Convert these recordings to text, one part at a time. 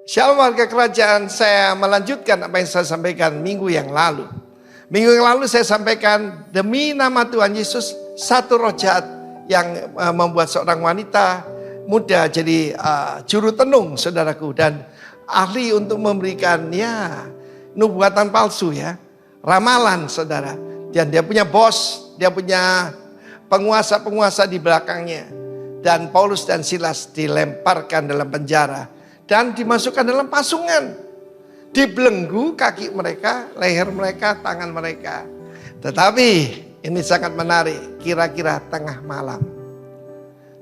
Shalom warga kerajaan, saya melanjutkan apa yang saya sampaikan minggu yang lalu. Minggu yang lalu saya sampaikan demi nama Tuhan Yesus, satu roh jahat yang membuat seorang wanita muda jadi juru tenung, saudaraku, dan ahli untuk memberikan nubuatan palsu, ramalan, saudara. Dan dia punya bos, dia punya penguasa-penguasa di belakangnya. Dan Paulus dan Silas dilemparkan dalam penjara dan dimasukkan dalam pasungan. Dibelenggu kaki mereka, leher mereka, tangan mereka. Tetapi ini sangat menarik, kira-kira tengah malam.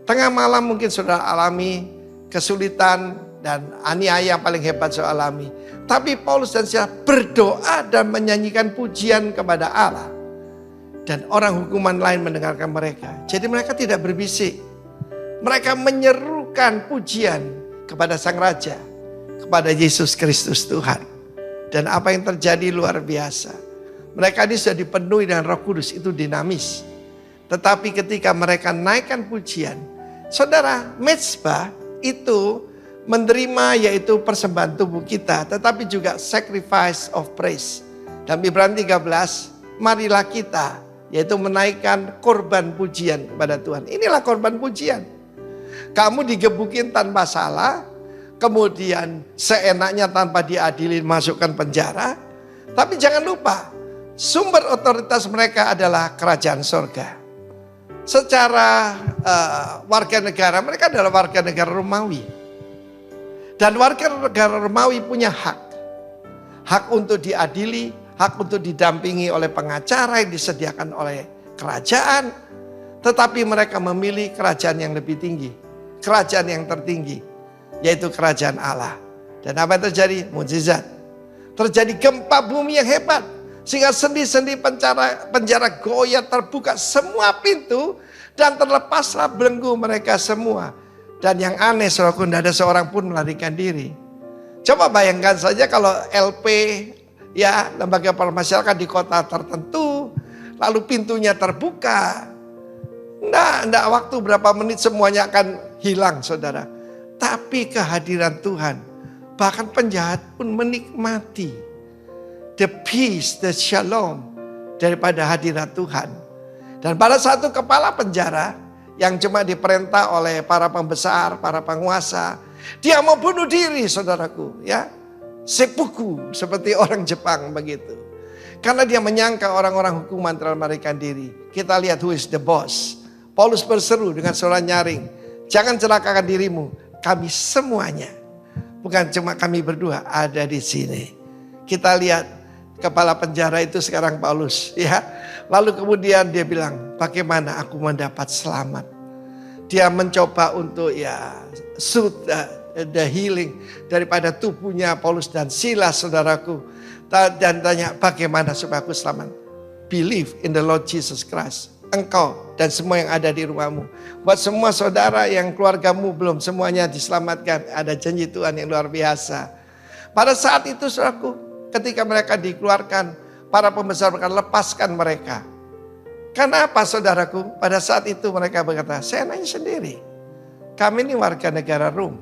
Tengah malam mungkin saudara alami kesulitan dan aniaya paling hebat saudara alami. Tapi Paulus dan Silas berdoa dan menyanyikan pujian kepada Allah. Dan orang hukuman lain mendengarkan mereka. Jadi mereka tidak berbisik. Mereka menyerukan pujian kepada Sang Raja, kepada Yesus Kristus Tuhan. Dan apa yang terjadi luar biasa. Mereka ini sudah dipenuhi dengan Roh Kudus, itu dinamis. Tetapi ketika mereka naikkan pujian, saudara, mezbah itu menerima yaitu persembahan tubuh kita, tetapi juga sacrifice of praise. Dalam Ibrani 13, marilah kita yaitu menaikkan korban pujian kepada Tuhan. Inilah korban pujian. Kamu digebukin tanpa salah, kemudian seenaknya tanpa diadili masukkan penjara. Tapi jangan lupa, sumber otoritas mereka adalah kerajaan sorga. Secara warga negara, mereka adalah warga negara Romawi. Dan warga negara Romawi punya hak. Hak untuk diadili, hak untuk didampingi oleh pengacara yang disediakan oleh kerajaan. Tetapi mereka memilih kerajaan yang lebih tinggi. Kerajaan yang tertinggi, yaitu kerajaan Allah. Dan apa yang terjadi? Mukjizat. Terjadi gempa bumi yang hebat. Sehingga sendi-sendi penjara goyah, terbuka semua pintu. Dan terlepaslah belenggu mereka semua. Dan yang aneh, saudaraku, tidak ada seorang pun melarikan diri. Coba bayangkan saja kalau LP, lembaga permasyarakatan di kota tertentu, lalu pintunya terbuka. Tidak waktu berapa menit semuanya akan hilang, saudara. Tapi kehadiran Tuhan, bahkan penjahat pun menikmati the peace, the shalom daripada hadirat Tuhan. Dan pada satu kepala penjara yang cuma diperintah oleh para pembesar, para penguasa, dia mau bunuh diri, saudaraku, seppuku, seperti orang Jepang begitu. Karena dia menyangka orang-orang hukuman telah melarikan diri. Kita lihat who is the boss. Paulus berseru dengan suara nyaring, jangan celakakan dirimu, kami semuanya, bukan cuma kami berdua ada di sini. Kita lihat kepala penjara itu sekarang Paulus, Lalu kemudian dia bilang, bagaimana aku mendapat selamat? Dia mencoba untuk suit the healing daripada tubuhnya Paulus dan Silas, saudaraku. Dan tanya, bagaimana supaya aku selamat? Believe in the Lord Jesus Christ. Engkau dan semua yang ada di rumahmu. Buat semua saudara yang keluargamu belum semuanya diselamatkan. Ada janji Tuhan yang luar biasa. Pada saat itu, saudaraku, ketika mereka dikeluarkan, para pembesar berkata, lepaskan mereka. Karena apa, saudaraku? Pada saat itu mereka berkata, saya nanya sendiri. Kami ini warga negara Rom.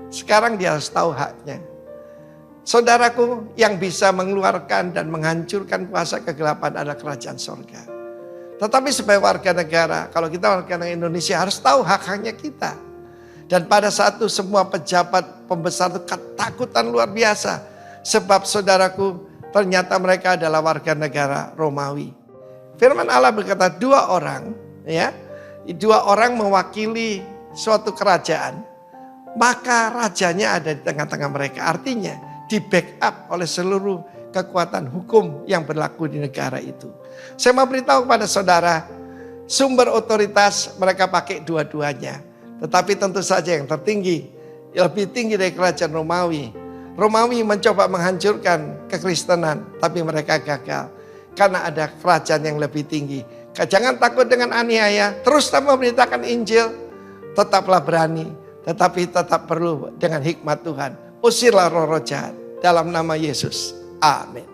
Sekarang dia harus tahu haknya. Saudaraku, yang bisa mengeluarkan dan menghancurkan kuasa kegelapan adalah kerajaan sorga. Tetapi sebagai warga negara, kalau kita warga negara Indonesia harus tahu hak-haknya kita. Dan pada saat itu semua pejabat pembesar itu ketakutan luar biasa. Sebab saudaraku, ternyata mereka adalah warga negara Romawi. Firman Allah berkata dua orang mewakili suatu kerajaan. Maka rajanya ada di tengah-tengah mereka. Artinya di backup oleh seluruh kekuatan hukum yang berlaku di negara itu. Saya mau beritahu kepada saudara, sumber otoritas mereka pakai dua-duanya. Tetapi tentu saja yang tertinggi, lebih tinggi dari kerajaan Romawi. Romawi mencoba menghancurkan kekristenan, tapi mereka gagal. Karena ada kerajaan yang lebih tinggi. Jangan takut dengan aniaya, teruslah memberitakan Injil. Tetaplah berani, tetapi tetap perlu dengan hikmat Tuhan. Usirlah roh-roh jahat dalam nama Yesus. Amin.